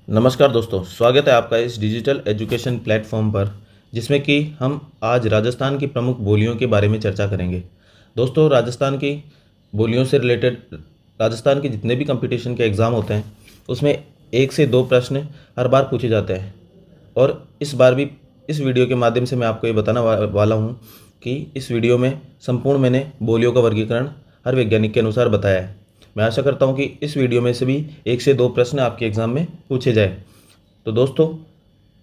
नमस्कार दोस्तों, स्वागत है आपका इस डिजिटल एजुकेशन प्लेटफॉर्म पर, जिसमें कि हम आज राजस्थान की प्रमुख बोलियों के बारे में चर्चा करेंगे। दोस्तों, राजस्थान की बोलियों से रिलेटेड राजस्थान के जितने भी कंपटीशन के एग्ज़ाम होते हैं, उसमें 1 से 2 प्रश्न हर बार पूछे जाते हैं। और इस बार भी इस वीडियो के माध्यम से मैं आपको ये बताना वाला हूँ कि इस वीडियो में संपूर्ण मैंने बोलियों का वर्गीकरण हर वैज्ञानिक के अनुसार बताया है। मैं आशा करता हूं कि इस वीडियो में से भी 1 से 2 प्रश्न आपके एग्ज़ाम में पूछे जाए। तो दोस्तों,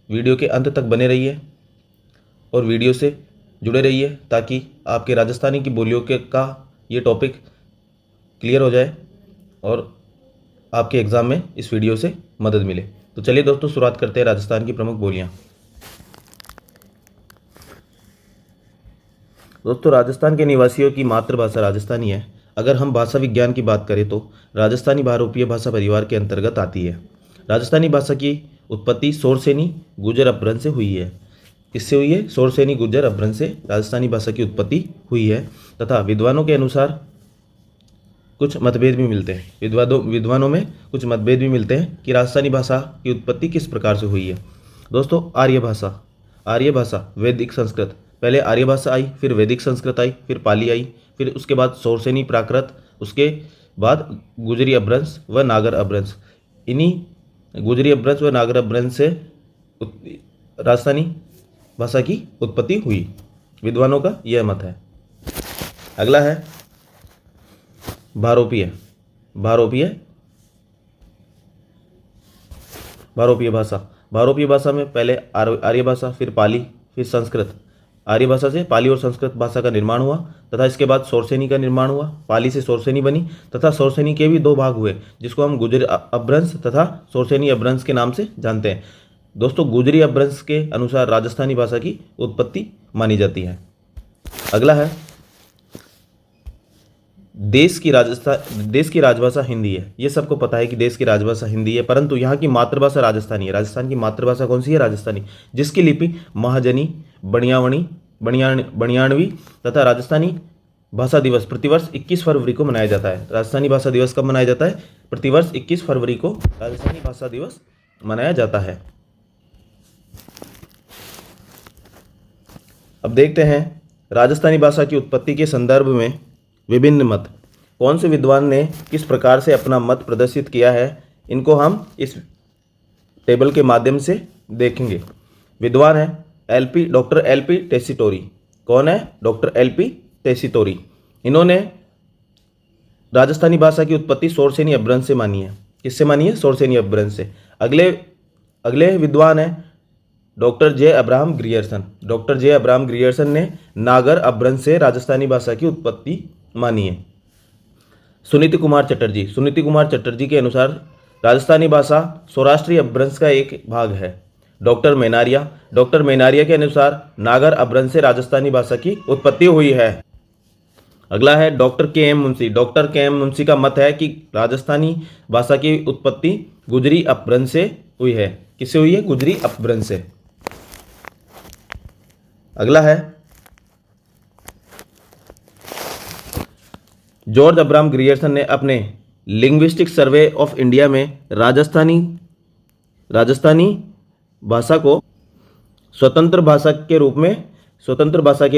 वीडियो के अंत तक बने रहिए और वीडियो से जुड़े रहिए ताकि आपके राजस्थानी की बोलियों के का ये टॉपिक क्लियर हो जाए और आपके एग्ज़ाम में इस वीडियो से मदद मिले। तो चलिए दोस्तों, शुरुआत करते हैं राजस्थान की प्रमुख बोलियाँ। दोस्तों, राजस्थान के निवासियों की मातृभाषा राजस्थानी है। अगर हम भाषा विज्ञान की बात करें तो राजस्थानी बहुरूपीय भाषा परिवार के अंतर्गत आती है। राजस्थानी भाषा की उत्पत्ति सोरसेनी गुर्जर अपभ्रंश से हुई है। किससे हुई है? सोरसेनी गुर्जर अपभ्रंश से राजस्थानी भाषा की उत्पत्ति हुई है। तथा विद्वानों के अनुसार कुछ मतभेद भी मिलते हैं। विद्वानों में कुछ मतभेद भी मिलते हैं कि राजस्थानी भाषा की उत्पत्ति किस प्रकार से हुई है। दोस्तों, आर्य भाषा वैदिक संस्कृत, पहले आर्य भाषा आई, फिर वैदिक संस्कृत आई, फिर पाली आई, फिर उसके बाद सोरसेनी प्राकृत, उसके बाद गुजरी अपभ्रंश व नागर अपभ्रंश। इन्हीं गुजरी अपभ्रंश व नागर अपभ्रंश से राजस्थानी भाषा की उत्पत्ति हुई। विद्वानों का यह मत है। अगला है भारोपीय भाषा। भारोपीय भाषा में पहले आर्य भाषा, फिर पाली, फिर संस्कृत। आर्य भाषा से पाली और संस्कृत भाषा का निर्माण हुआ तथा इसके बाद सोरसेनी का निर्माण हुआ। पाली से सोरसेनी बनी तथा सोरसेनी के भी 2 भाग हुए, जिसको हम गुजरी अपभ्रंश तथा सोरसेनी अपभ्रंश के नाम से जानते हैं। दोस्तों, गुजरी अपभ्रंश के अनुसार राजस्थानी भाषा की उत्पत्ति मानी जाती है। अगला है देश की राजभाषा हिंदी है। ये सबको पता है कि देश की राजभाषा हिंदी है, परंतु यहाँ की मातृभाषा राजस्थानी है। राजस्थान की मातृभाषा कौन सी है? राजस्थानी, जिसकी लिपि महाजनी, बणियाणवी तथा राजस्थानी भाषा दिवस प्रतिवर्ष 21 फरवरी को मनाया जाता है। राजस्थानी भाषा दिवस कब मनाया जाता है? प्रतिवर्ष 21 फरवरी को राजस्थानी भाषा दिवस मनाया जाता है। अब देखते हैं राजस्थानी भाषा की उत्पत्ति के संदर्भ में विभिन्न मत। कौन से विद्वान ने किस प्रकार से अपना मत प्रदर्शित किया है, इनको हम इस टेबल के माध्यम से देखेंगे। विद्वान है डॉक्टर एलपी टेसीटोरी। कौन है? Doctor LP Tessitori. इन्होंने राजस्थानी भाषा की उत्पत्ति सोरसेनी अपभ्रंश से मानी है। किससे मानी है? सोरसेनी अपभ्रंश से। अगले विद्वान है डॉक्टर जे अब्राहम ग्रियर्सन। डॉक्टर जे अब्राहम ग्रियर्सन ने नागर अपभ्रंश से राजस्थानी भाषा की उत्पत्ति मानी है। सुनीति कुमार चटर्जी के अनुसार राजस्थानी भाषा सौराष्ट्रीय अपभ्रंश का एक भाग है। डॉक्टर मेनारिया के अनुसार नागर अपभ्रंश से राजस्थानी भाषा की उत्पत्ति हुई है। अगला है डॉक्टर के एम मुंशी का मत है कि राजस्थानी भाषा की उत्पत्ति गुजरी अपभ्रंश से हुई है। किससे हुई है? गुजरी अपभ्रंश से। अगला है जॉर्ज अब्राहम ग्रियर्सन ने अपने लिंग्विस्टिक सर्वे ऑफ इंडिया में राजस्थानी भाषा को स्वतंत्र भाषा के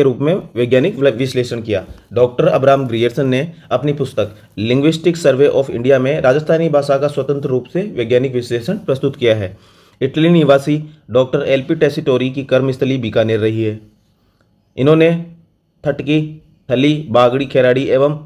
रूप में वैज्ञानिक विश्लेषण किया। डॉक्टर अब्राहम ग्रियर्सन ने अपनी पुस्तक लिंग्विस्टिक सर्वे ऑफ इंडिया में राजस्थानी भाषा का स्वतंत्र रूप से वैज्ञानिक विश्लेषण प्रस्तुत किया है। इटली निवासी डॉक्टर एलपी टेसीटोरी की कर्मस्थली बीकानेर रही है। इन्होंने ठटकी, थली, बागड़ी, खेराड़ी एवं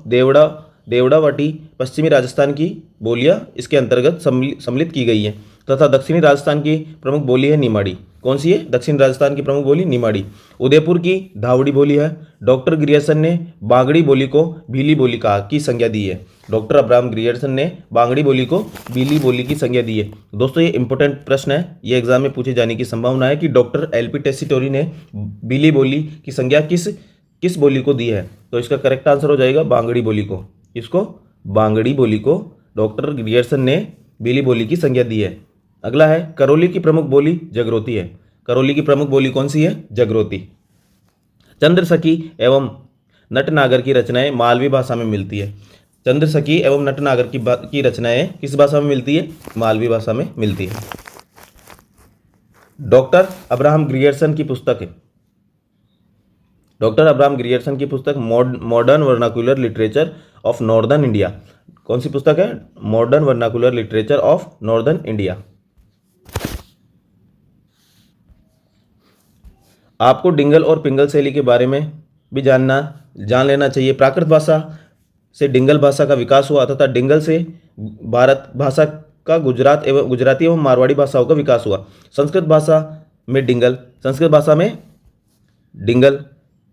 देवड़ावटी पश्चिमी राजस्थान की बोलियां इसके अंतर्गत सम्मिलित की गई हैं तथा दक्षिणी राजस्थान की प्रमुख बोली है निमाड़ी। कौन सी है? दक्षिण राजस्थान की प्रमुख बोली निमाड़ी। उदयपुर की धावड़ी बोली है। डॉक्टर ग्रियर्सन ने बांगड़ी बोली को भीली बोली की संज्ञा दी है। डॉक्टर अब्राहम ग्रियर्सन ने बांगड़ी बोली को भीली बोली की संज्ञा दी है। दोस्तों, ये इंपॉर्टेंट प्रश्न है, ये एग्जाम में पूछे जाने की संभावना है कि डॉक्टर एलपी टेसीटोरी ने भीली बोली की संज्ञा किस बोली को दी है। तो इसका करेक्ट आंसर हो जाएगा बांगड़ी बोली को। इसको बांगड़ी बोली को डॉक्टर ग्रियर्सन ने भीली बोली की संज्ञा दी है। अगला है करौली की प्रमुख बोली जगरोती है। करौली की प्रमुख बोली कौन सी है? जगरोती। चंद्रसखी एवं नटनागर की रचनाएं मालवी भाषा में मिलती है। चंद्रसखी एवं नटनागर की रचनाएं किस भाषा में मिलती है? मालवी भाषा में मिलती है। डॉक्टर अब्राहम ग्रियर्सन की पुस्तक है, डॉक्टर अब्राहम ग्रियर्सन की पुस्तक modern vernacular literature of northern India. कौन सी पुस्तक है? Modern vernacular literature of northern India. आपको डिंगल और पिंगल शैली के बारे में भी जान लेना चाहिए। प्राकृत भाषा से डिंगल भाषा का विकास हुआ तथा डिंगल से भारत भाषा का गुजराती एवं मारवाड़ी भाषाओं का विकास हुआ। संस्कृत भाषा में डिंगल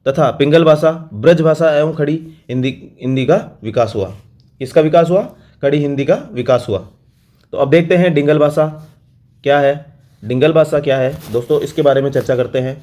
तथा पिंगल भाषा, ब्रज भाषा एवं खड़ी हिंदी का विकास हुआ। किसका विकास हुआ? खड़ी हिंदी का विकास हुआ। तो अब देखते हैं डिंगल भाषा क्या है। डिंगल भाषा क्या है दोस्तों, इसके बारे में चर्चा करते हैं।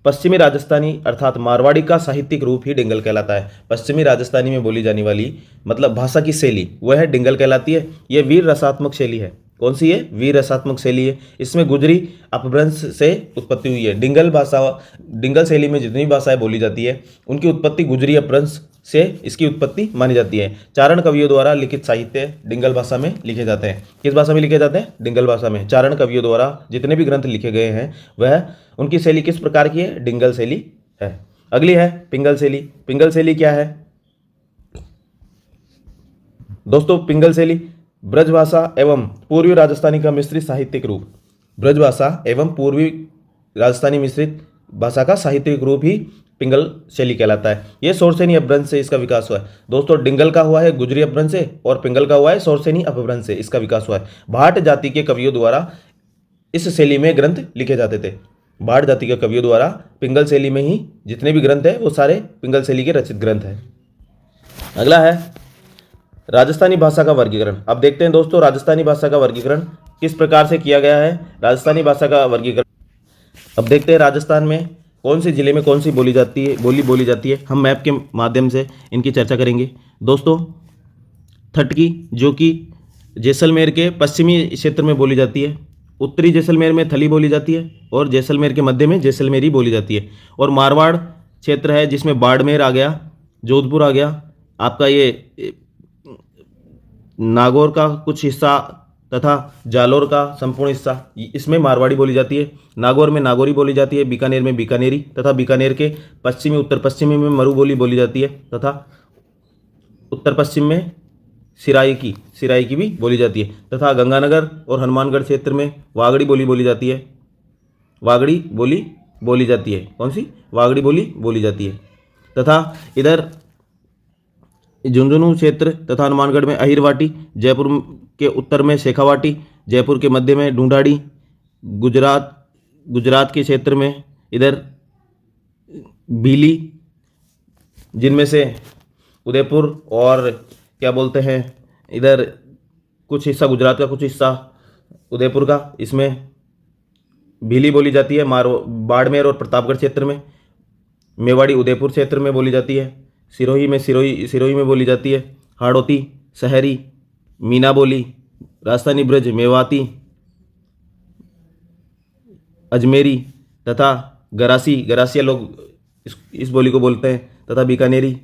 पश्चिमी राजस्थानी अर्थात मारवाड़ी का साहित्यिक रूप ही डिंगल कहलाता है। पश्चिमी राजस्थानी में बोली जाने वाली मतलब भाषा की शैली वह है डिंगल कहलाती है। यह वीर रसात्मक शैली है। कौन सी है? वीर रसात्मक शैली है। इसमें गुजरी अपभ्रंश से उत्पत्ति हुई है। डिंगल शैली में जितनी भाषाएं बोली जाती है उनकी उत्पत्ति गुजरी अपभ्रंश से इसकी उत्पत्ति मानी जाती है। चारण कवियों द्वारा लिखित साहित्य डिंगल भाषा में लिखे जाते हैं। किस भाषा में लिखे जाते हैं? डिंगल भाषा में। चारण कवियों द्वारा जितने भी ग्रंथ लिखे गए हैं वह उनकी शैली किस प्रकार की है? डिंगल शैली है। अगली है पिंगल शैली। पिंगल शैली क्या है दोस्तों? पिंगल शैली ब्रजभाषा एवं पूर्वी राजस्थानी का मिश्रित साहित्यिक रूप। ब्रजभाषा एवं पूर्वी राजस्थानी मिश्रित भाषा का साहित्यिक रूप ही पिंगल शैली कहलाता है। यह सोरसेनी अपभ्रंश से इसका विकास हुआ है। दोस्तों डिंगल का हुआ है गुजरी अपभ्रंश से और पिंगल का हुआ है सोरसेनी अपभ्रंश से इसका विकास हुआ है। भाट जाति के कवियों द्वारा इस शैली में ग्रंथ लिखे जाते थे। भाट जाति के कवियों द्वारा पिंगल शैली में ही जितने भी ग्रंथ हैं वो सारे पिंगल शैली के रचित ग्रंथ हैं। अगला है राजस्थानी भाषा का वर्गीकरण। अब देखते हैं दोस्तों राजस्थानी भाषा का वर्गीकरण किस प्रकार से किया गया है। राजस्थानी भाषा का वर्गीकरण अब देखते हैं राजस्थान में कौन से जिले में कौन सी बोली जाती है। हम मैप के माध्यम से इनकी चर्चा करेंगे। दोस्तों थटकी जो कि जैसलमेर के पश्चिमी क्षेत्र में बोली जाती है। उत्तरी जैसलमेर में थली बोली जाती है और जैसलमेर के मध्य में जैसलमेरी बोली जाती है। और मारवाड़ क्षेत्र है जिसमें बाड़मेर आ गया, जोधपुर आ गया, आपका ये नागौर का कुछ हिस्सा तथा जालोर का संपूर्ण हिस्सा, इसमें मारवाड़ी बोली जाती है। नागौर में नागौरी बोली जाती है, बीकानेर में बीकानेरी तथा बीकानेर के पश्चिमी उत्तर पश्चिमी में मरू बोली जाती है तथा उत्तर पश्चिम में सिराई की भी बोली जाती है तथा गंगानगर और हनुमानगढ़ क्षेत्र में वागड़ी बोली जाती है। वागड़ी बोली जाती है। कौन सी? वागड़ी बोली जाती है। तथा इधर झुंझुनू क्षेत्र तथा हनुमानगढ़ में अहिरवाटी, जयपुर के उत्तर में शेखावाटी, जयपुर के मध्य में ढूंढाड़ी, गुजरात के क्षेत्र में इधर भीली, जिनमें से उदयपुर और क्या बोलते हैं इधर कुछ हिस्सा गुजरात का, कुछ हिस्सा उदयपुर का, इसमें भीली बोली जाती है। बाड़मेर और प्रतापगढ़ क्षेत्र में मेवाड़ी उदयपुर क्षेत्र में बोली जाती है। सिरोही में बोली जाती है। हाड़ौती, शहरी, मीना बोली, राजस्थानी ब्रज, मेवाती, अजमेरी तथा गरासिया लोग इस बोली को बोलते हैं तथा बीकानेरी।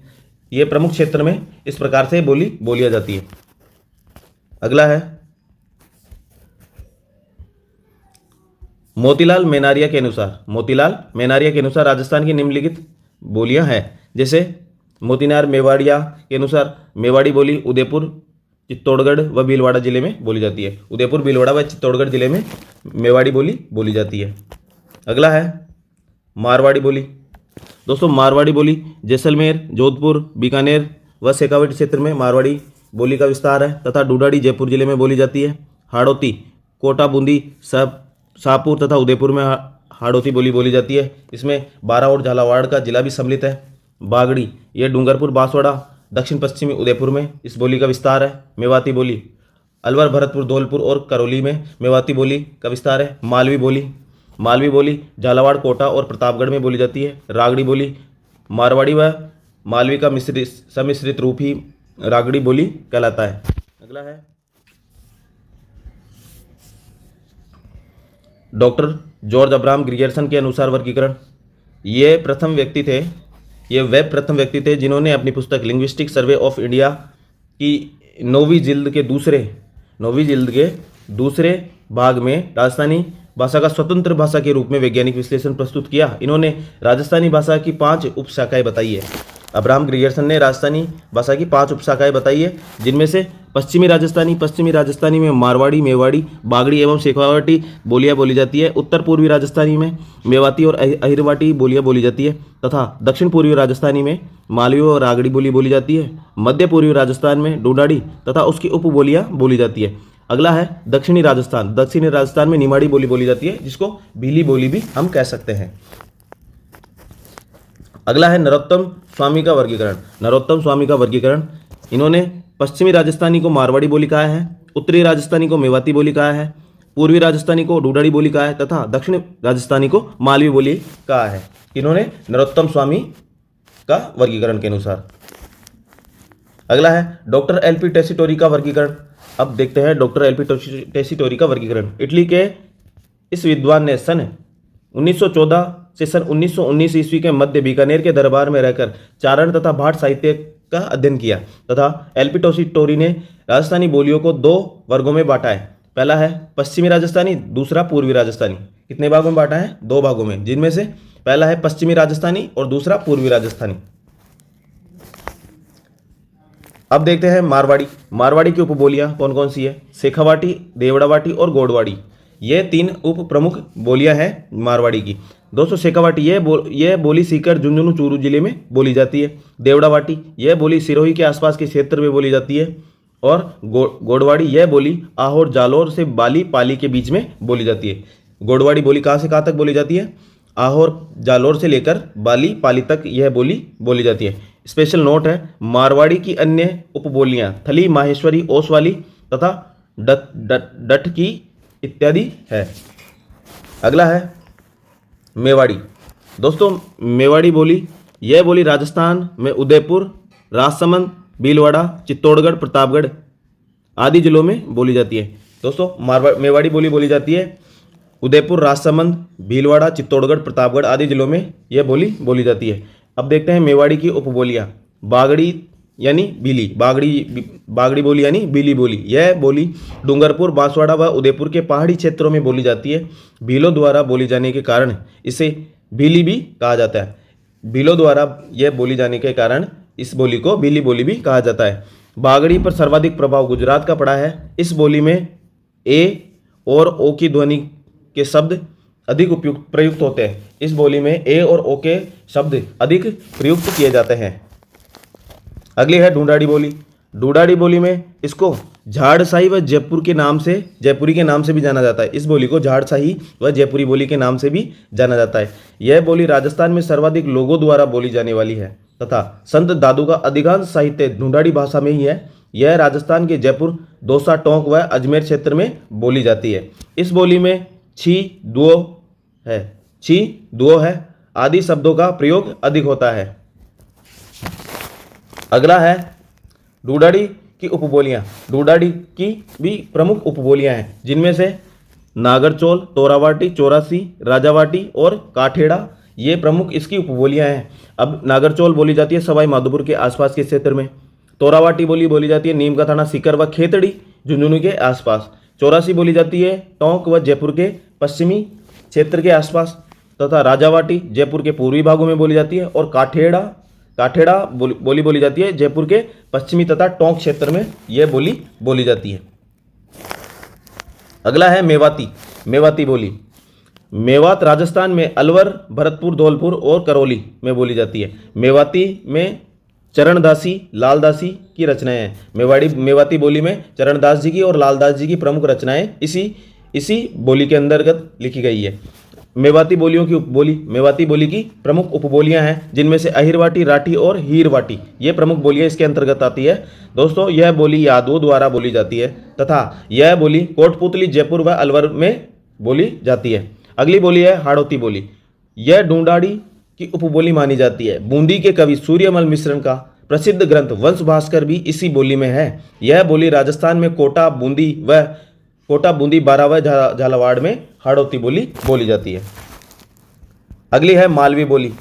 ये प्रमुख क्षेत्र में इस प्रकार से बोलिया जाती है। अगला है मोतीलाल मेनारिया के अनुसार राजस्थान की निम्नलिखित बोलियां हैं। जैसे मोतीनार मेवाड़िया के अनुसार मेवाड़ी बोली उदयपुर, चित्तौड़गढ़ व भीलवाड़ा जिले में बोली जाती है। उदयपुर, भीलवाड़ा व चित्तौड़गढ़ जिले में मेवाड़ी बोली जाती है। अगला है मारवाड़ी बोली। दोस्तों मारवाड़ी बोली जैसलमेर, जोधपुर, बीकानेर व शेखावाटी क्षेत्र में मारवाड़ी बोली का विस्तार है तथा ढूंढाड़ी जयपुर जिले में बोली जाती है। हाड़ौती, कोटा, बूंदी, शाहपुर तथा उदयपुर में हाड़ौती बोली जाती है। इसमें बारा और झालावाड़ का जिला भी सम्मिलित है। बागड़ी, यह डूंगरपुर, बांसवाड़ा, दक्षिण पश्चिमी उदयपुर में इस बोली का विस्तार है। मेवाती बोली अलवर, भरतपुर, धौलपुर और करौली में मेवाती बोली का विस्तार है। मालवी बोली झालावाड़, कोटा और प्रतापगढ़ में बोली जाती है। रागड़ी बोली मारवाड़ी व मालवी का सम्मिश्रित रूप ही रागड़ी बोली कहलाता है। अगला है डॉक्टर जॉर्ज अब्राहम ग्रियर्सन के अनुसार वर्गीकरण। ये वे प्रथम व्यक्ति थे जिन्होंने अपनी पुस्तक लिंग्विस्टिक सर्वे ऑफ इंडिया की 9वीं जिल्द के दूसरे भाग में राजस्थानी भाषा का स्वतंत्र भाषा के रूप में वैज्ञानिक विश्लेषण प्रस्तुत किया? इन्होंने राजस्थानी भाषा की 5 उपशाखाएं बताई है। अब्राहम ग्रियर्सन ने राजस्थानी भाषा की 5 उपशाखाएं बताई है, जिनमें से पश्चिमी राजस्थानी में मारवाड़ी, मेवाड़ी, बागड़ी एवं शेखावाटी बोलियां बोली जाती है। उत्तर पूर्वी राजस्थानी में मेवाती और अहिरवाटी बोलियां बोली जाती है तथा दक्षिण पूर्वी राजस्थानी में मालवी और रागड़ी बोली बोली जाती है। मध्य पूर्वी राजस्थान में ढूंढाड़ी तथा उसकी उपबोलियां बोली जाती है। अगला है दक्षिणी राजस्थान में निमाड़ी बोली बोली जाती है, जिसको भीली बोली भी हम कह सकते हैं। अगला है नरोत्तम स्वामी का वर्गीकरण। इन्होंने पश्चिमी राजस्थानी को मारवाड़ी बोली कहा है, उत्तरी राजस्थानी को मेवाती बोली कहा है, पूर्वी राजस्थानी को ढूंढाड़ी बोली कहा है तथा दक्षिण राजस्थानी को मालवी बोली कहा है। इन्होंने नरोत्तम स्वामी का वर्गीकरण के अनुसार। अगला है डॉक्टर एल.पी. टेसीटोरी का वर्गीकरण। अब देखते हैं डॉक्टर एल.पी. टेसीटोरी का वर्गीकरण। इटली के इस विद्वान ने सन 1914 से सन 1919 ईस्वी के मध्य बीकानेर के दरबार में रहकर चारण तथा भाट साहित्य का अध्ययन किया तथा एल.पी. टेसीटोरी ने राजस्थानी बोलियों को 2 वर्गों में बांटा है। पहला है पश्चिमी राजस्थानी, दूसरा पूर्वी राजस्थानी। कितने भागों में बांटा है? 2 भागों में, जिनमें से पहला है पश्चिमी राजस्थानी और दूसरा पूर्वी राजस्थानी। अब देखते हैं मारवाड़ी की उपबोलियां कौन कौन सी है? शेखावाटी, देवड़ावाटी और गोडवाड़ी। ये 3 उप प्रमुख बोलियां हैं मारवाड़ी की। दोस्तों शेखावाटी ये बोली सीकर, झुंझुनू, चूरू जिले में बोली जाती है। देवड़ावाटी यह बोली सिरोही के आसपास के क्षेत्र में बोली जाती है और गोडवाड़ी यह बोली आहोर, जालोर से बाली, पाली के बीच में बोली जाती है। गोडवाड़ी बोली कहाँ से कहाँ तक बोली जाती है? आहोर, जालोर से लेकर बाली, पाली तक यह बोली बोली जाती है। स्पेशल नोट है, मारवाड़ी की अन्य उपबोलियां थली, माहेश्वरी, ओसवाली तथा डट की इत्यादि है। अगला है मेवाड़ी। दोस्तों मेवाड़ी बोली यह बोली राजस्थान में उदयपुर, राजसमंद, भीलवाड़ा, चित्तौड़गढ़, प्रतापगढ़ आदि जिलों में बोली जाती है। दोस्तों मेवाड़ी बोली बोली जाती है उदयपुर, राजसमंद, भीलवाड़ा, चित्तौड़गढ़, प्रतापगढ़ आदि जिलों में यह बोली बोली जाती है। अब देखते हैं मेवाड़ी की उपबोलियां। बागड़ी यानी बीली, बागड़ी बोली यानी बीली बोली। यह बोली डूंगरपुर, बांसवाड़ा व उदयपुर के पहाड़ी क्षेत्रों में बोली जाती है। भीलों द्वारा बोली जाने के कारण इसे भीली भी कहा जाता है। भीलों द्वारा यह बोली जाने के कारण इस बोली को भीली बोली भी कहा जाता है। बागड़ी पर सर्वाधिक प्रभाव गुजरात का पड़ा है। इस बोली में ए और ओ की ध्वनि के शब्द अधिक प्रयुक्त होते हैं। इस बोली में ए और ओ के शब्द अधिक प्रयुक्त किए जाते हैं। अगली है ढूंढाड़ी बोली में इसको झाड़साही व जयपुरी के नाम से भी जाना जाता है। इस बोली को झाड़साही व जयपुरी बोली के नाम से भी जाना जाता है। यह बोली राजस्थान में सर्वाधिक लोगों द्वारा बोली जाने वाली है तथा संत दादू का अधिकांश साहित्य ढूंढाड़ी भाषा में ही है। यह राजस्थान के जयपुर, दौसा, टोंक व अजमेर क्षेत्र में बोली जाती है। इस बोली में छी, दुओ है आदि शब्दों का प्रयोग अधिक होता है। अगला है ढूंढाड़ी की उपबोलियां। ढूंढाड़ी की भी प्रमुख उपबोलियां हैं, जिनमें से नागरचोल, तोरावाटी, चौरासी, राजावाटी और काठेड़ा ये प्रमुख इसकी उपबोलियां हैं। अब नागरचोल बोली जाती है सवाई माधोपुर के आसपास के क्षेत्र में। तोरावाटी बोली जाती है नीम का थाना, सीकर व खेतड़ी, झुंझुनू के आसपास। चौरासी बोली जाती है टोंक व जयपुर के पश्चिमी क्षेत्र के आसपास तथा राजावाटी जयपुर के पूर्वी भागों में बोली जाती है और काठेड़ा बोली जाती है जयपुर के पश्चिमी तथा टोंक क्षेत्र में यह बोली बोली जाती है। अगला है मेवाती बोली। मेवात राजस्थान में अलवर, भरतपुर, धौलपुर और करौली में बोली जाती है। मेवाती में चरणदासी, लालदासी की रचनाएं हैं। मेवाती बोली में चरणदास जी की और लालदास जी की प्रमुख रचनाएं इसी बोली के अंतर्गत लिखी गई है। मेवाती बोली की प्रमुख उपबोलियां हैं, जिनमें से अहिरवाटी, राठी और हीरवाटी ये प्रमुख बोलियां इसके अंतर्गत आती है। दोस्तों यह बोली यादवों द्वारा बोली जाती है तथा यह बोली कोटपुतली, जयपुर व अलवर में बोली जाती है। अगली बोली है हाड़ौती बोली। यह ढूंढाड़ी की उपबोली मानी जाती है। बूंदी के कवि सूर्यमल मिश्रण का प्रसिद्ध ग्रंथ वंश भास्कर भी इसी बोली में है। यह बोली राजस्थान में कोटा, बूंदी, बारा व झालावाड़ में हाड़ौती बोली जाती है। अगली है मालवी बोली।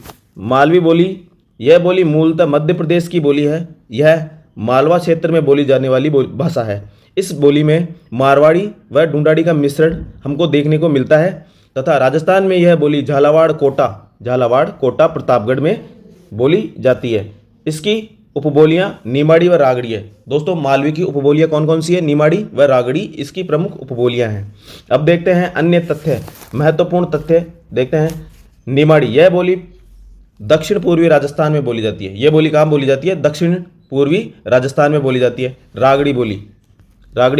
यह बोली मूलतः मध्य प्रदेश की बोली है। यह मालवा क्षेत्र में बोली जाने वाली भाषा है। इस बोली में मारवाड़ी व ढूंढाड़ी का मिश्रण हमको देखने को मिलता है तथा राजस्थान में यह बोली झालावाड़ कोटा प्रतापगढ़ में बोली जाती है। इसकी उपबोलियां निमाड़ी व रागड़ी है। दोस्तों मालवी की उपबोलियां कौन कौन सी है? निमाड़ी व रागड़ी इसकी प्रमुख उपबोलियां हैं। अब देखते हैं अन्य तथ्य, महत्वपूर्ण तथ्य देखते हैं। निमाड़ी यह बोली दक्षिण पूर्वी राजस्थान में बोली जाती है। यह बोली कहाँ बोली जाती है? दक्षिण पूर्वी राजस्थान में बोली जाती है। रागड़ी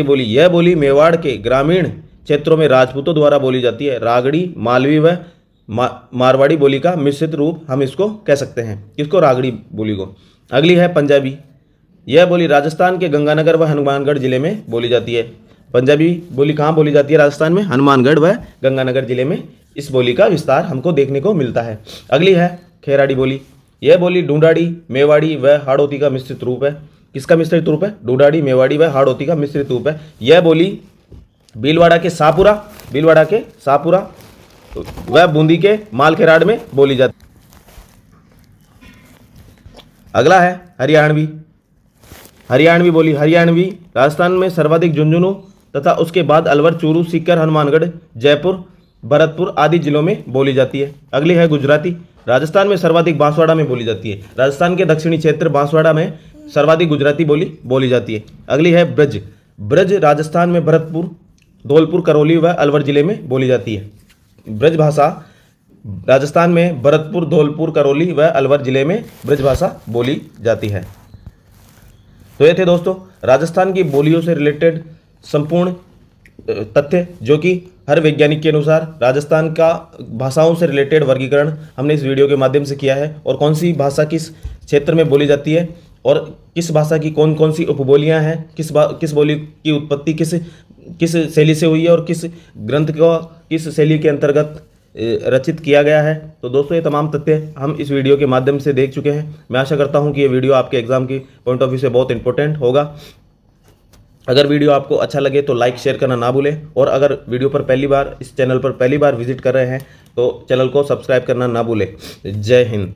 बोली यह बोली मेवाड़ के ग्रामीण क्षेत्रों में राजपूतों द्वारा बोली जाती है। रागड़ी मालवी व मारवाड़ी बोली का मिश्रित रूप हम इसको कह सकते हैं। किसको? रागड़ी बोली को। अगली है पंजाबी। यह बोली राजस्थान के गंगानगर व हनुमानगढ़ जिले में बोली जाती है। पंजाबी बोली कहाँ बोली जाती है? राजस्थान में हनुमानगढ़ व गंगानगर जिले में इस बोली का विस्तार हमको देखने को मिलता है। अगली है खेराड़ी बोली। यह बोली ढूंढाड़ी मेवाड़ी व हाड़ौती का मिश्रित रूप है। किसका मिश्रित रूप है? ढूंढाड़ी मेवाड़ी व हाड़ौती का मिश्रित रूप है। यह बोली भीलवाड़ा के सापुरा व बूंदी के मालखेराड़ में बोली जाती है। अगला है हरियाणवी बोली। हरियाणवी राजस्थान में सर्वाधिक झुंझुनू तथा उसके बाद अलवर, चूरू, सीकर, हनुमानगढ़, जयपुर, भरतपुर आदि जिलों में बोली जाती है। अगली है गुजराती। राजस्थान में सर्वाधिक बांसवाड़ा में बोली जाती है। राजस्थान के दक्षिणी क्षेत्र बांसवाड़ा में सर्वाधिक गुजराती बोली जाती है। अगली है ब्रज राजस्थान में भरतपुर, धौलपुर, करौली व अलवर जिले में बोली जाती है। ब्रज भाषा राजस्थान में भरतपुर, धौलपुर, करौली व अलवर जिले में ब्रज भाषा बोली जाती है। तो ये थे दोस्तों राजस्थान की बोलियों से रिलेटेड संपूर्ण तथ्य, जो कि हर वैज्ञानिक के अनुसार राजस्थान का भाषाओं से रिलेटेड वर्गीकरण हमने इस वीडियो के माध्यम से किया है, और कौन सी भाषा किस क्षेत्र में बोली जाती है और किस भाषा की कौन कौन सी उपबोलियां हैं, किस बोली की उत्पत्ति किस शैली से हुई है और किस ग्रंथ को किस शैली के अंतर्गत रचित किया गया है। तो दोस्तों ये तमाम तथ्य हम इस वीडियो के माध्यम से देख चुके हैं। मैं आशा करता हूं कि ये वीडियो आपके एग्जाम की पॉइंट ऑफ व्यू से बहुत इंपॉर्टेंट होगा। अगर वीडियो आपको अच्छा लगे तो लाइक शेयर करना ना भूलें, और अगर वीडियो पर इस चैनल पर पहली बार विजिट कर रहे हैं तो चैनल को सब्सक्राइब करना ना भूलें। जय हिंद।